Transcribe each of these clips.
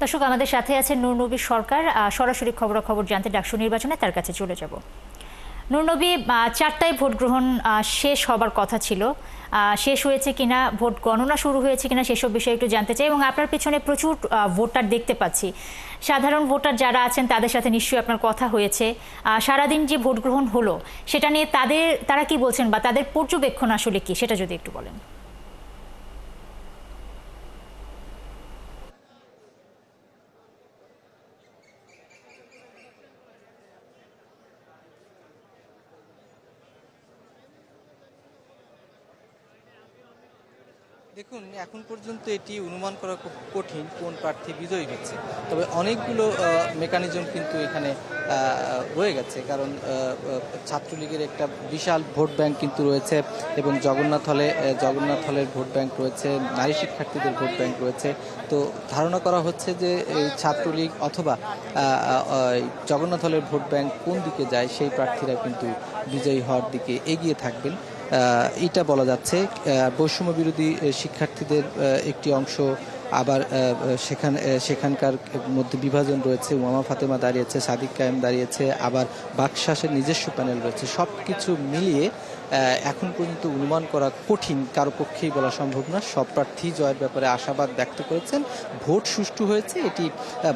দর্শক, আমাদের সাথে আছেন নূর নবী সরকার। সরাসরি খবরাখবর জানতে ডাকসু নির্বাচনে তার কাছে চলে যাব। নূর নবী, 4টায় ভোট গ্রহণ শেষ হবার কথা ছিল, শেষ হয়েছে কিনা, ভোট গণনা শুরু হয়েছে কিনা, সেসব বিষয়ে একটু জানতে চাই। এবং আপনার পিছনে প্রচুর ভোটার দেখতে পাচ্ছি, সাধারণ ভোটার যারা আছেন তাদের সাথে নিশ্চয়ই আপনার কথা হয়েছে। সারাদিন যে ভোট গ্রহণ হলো সেটা নিয়ে তারা কি বলছেন বা তাদের পর্যবেক্ষণ আসলে কি, সেটা যদি একটু বলেন। দেখুন, এখন পর্যন্ত এটি অনুমান করা খুব কঠিন কোন প্রার্থী বিজয়ী হচ্ছে। তবে অনেকগুলো মেকানিজম কিন্তু এখানে রয়ে গেছে, কারণ ছাত্রলীগের একটা বিশাল ভোট ব্যাংক কিন্তু রয়েছে এবং জগন্নাথ হলের ভোট ব্যাংক রয়েছে, নারী শিক্ষার্থীদের ভোট ব্যাংক রয়েছে। তো ধারণা করা হচ্ছে যে এই ছাত্রলীগ অথবা জগন্নাথ হলের ভোট ব্যাংক কোন দিকে যায় সেই প্রার্থীরা কিন্তু বিজয়ী হওয়ার দিকে এগিয়ে থাকবেন, এটা বলা যাচ্ছে। বৈষম্য বিরোধী শিক্ষার্থীদের একটি অংশ, আবার সেখানকার মধ্যে বিভাজন রয়েছে। উমামা ফাতেমা দাঁড়িয়েছে, সাদিক কায়েম দাঁড়িয়েছে, আবার বাকশাসের নিজস্ব প্যানেল রয়েছে। সব কিছু মিলিয়ে এখন পর্যন্ত অনুমান করা কঠিন, কারো পক্ষেই বলা সম্ভব না। সব প্রার্থী জয়ের ব্যাপারে আশাবাদ ব্যক্ত করেছেন। ভোট সুষ্ঠু হয়েছে এটি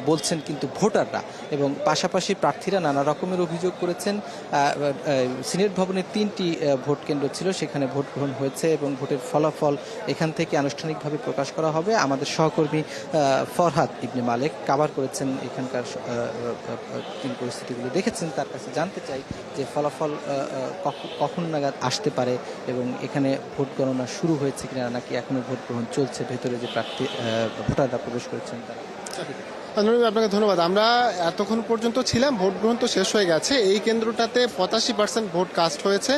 বলছেন কিন্তু ভোটাররা, এবং পাশাপাশি প্রার্থীরা নানা রকমের অভিযোগ করেছেন। সিনেট ভবনের 3টি ভোট কেন্দ্র ছিল, সেখানে ভোট গ্রহণ হয়েছে এবং ভোটের ফলাফল এখান থেকে আনুষ্ঠানিকভাবে প্রকাশ করা হবে। আমাদের সহকর্মী ফরহাদ ইবনে মালেক কাভার করেছেন এখানকার তিনি পরিস্থিতিগুলো দেখেছেন। তার কাছে জানতে চাই যে ফলাফল কখন নাগাদ আসতে পারে এবং এখানে ভোট গণনা শুরু হয়েছে কিনা, নাকি এখনো ভোট গ্রহণ চলছে, ভেতরে যে প্রার্থী ভোটাররা প্রবেশ করেছেন তারা। আপনাকে ধন্যবাদ। আমরা এতক্ষণ পর্যন্ত ছিলাম, ভোট গ্রহণ তো শেষ হয়ে গেছে। এই কেন্দ্রটাতে 85% ভোট কাস্ট হয়েছে।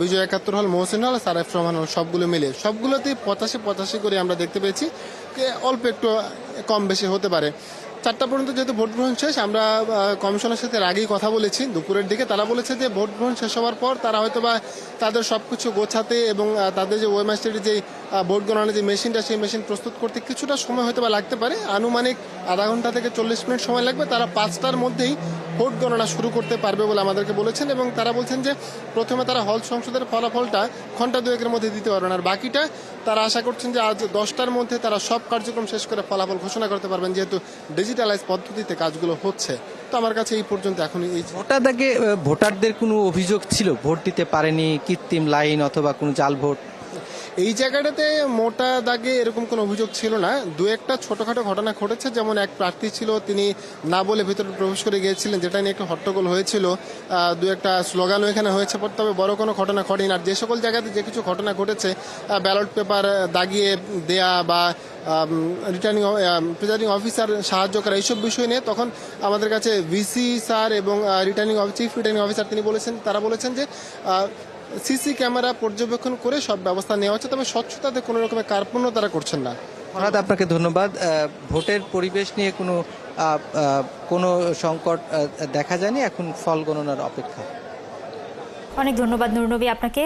বিজয় 71 হল, মহসিন হল, সারাইফ রহমান হল, সবগুলো মিলে সবগুলোতেই 85 করে আমরা দেখতে পেয়েছি। অল্প একটু কম বেশি হতে পারে। 4টা পর্যন্ত যেহেতু ভোট গ্রহণ শেষ, আমরা কমিশনের সাথে আগেই কথা বলেছি দুপুরের দিকে। তারা বলেছে যে ভোট গ্রহণ শেষ হওয়ার পর তারা হয়তো বা তাদের সব কিছু গোছাতে এবং তাদের যে ওয়েবমাস্টারের যে ভোট গণনার যে মেশিনটা, সেই মেশিন প্রস্তুত করতে কিছুটা সময় হয়তো বা লাগতে পারে। আনুমানিক আধা ঘন্টা থেকে 40 মিনিট সময় লাগবে। তারা 5টার মধ্যেই ভোট গণনা শুরু করতে পারবে বলে আমাদেরকে বলেছেন, এবং তারা বলছেন যে প্রথমে তারা হল সংসদের ফলাফলটা ঘন্টা 2-এর মধ্যে দিতে পারবেন, আর বাকিটা তারা আশা করছেন যে আজ 10টার মধ্যে তারা সব কার্যক্রম শেষ করে ফলাফল ঘোষণা করতে পারবেন, যেহেতু ডিজিটালাইজ পদ্ধতিতে কাজগুলো হচ্ছে। তো আমার কাছে এই পর্যন্ত এখন এই ভোটারদের কোনো অভিযোগ ছিল ভোট দিতে পারেনি, কৃত্রিম লাইন অথবা কোনো জাল ভোট? এই জায়গাটাতে মোটা দাগে এরকম কোনো অভিযোগ ছিল না। দু একটা ছোটখাটো ঘটনা ঘটেছে, যেমন এক প্রার্থী ছিল, তিনি না বলে ভেতরে প্রবেশ করে গিয়েছিলেন, যেটা নিয়ে একটু হট্টগোল হয়েছিল। দু একটা স্লোগানও এখানে হয়েছে, তবে বড় কোনো ঘটনা ঘটেনি। আর যে সকল জায়গাতে যে কিছু ঘটনা ঘটেছে, ব্যালট পেপার দাগিয়ে দেয়া বা প্রিজাইডিং অফিসার সাহায্য করা, এইসব বিষয় নিয়ে তখন আমাদের কাছে ভিসি স্যার এবং চিফ রিটার্নিং অফিসার তারা বলেছেন যে সিসি ক্যামেরা পর্যবেক্ষণ করে সব ব্যবস্থা নেওয়া হচ্ছে, তবে স্বচ্ছতাতে কোনো রকমের কার্পণ্য তারা করছেন না। আপনাকে ধন্যবাদ। ভোটের পরিবেশ নিয়ে কোনো সংকট দেখা যায়নি, এখন ফল গণনার অপেক্ষা। অনেক ধন্যবাদ নূর নবী আপনাকে।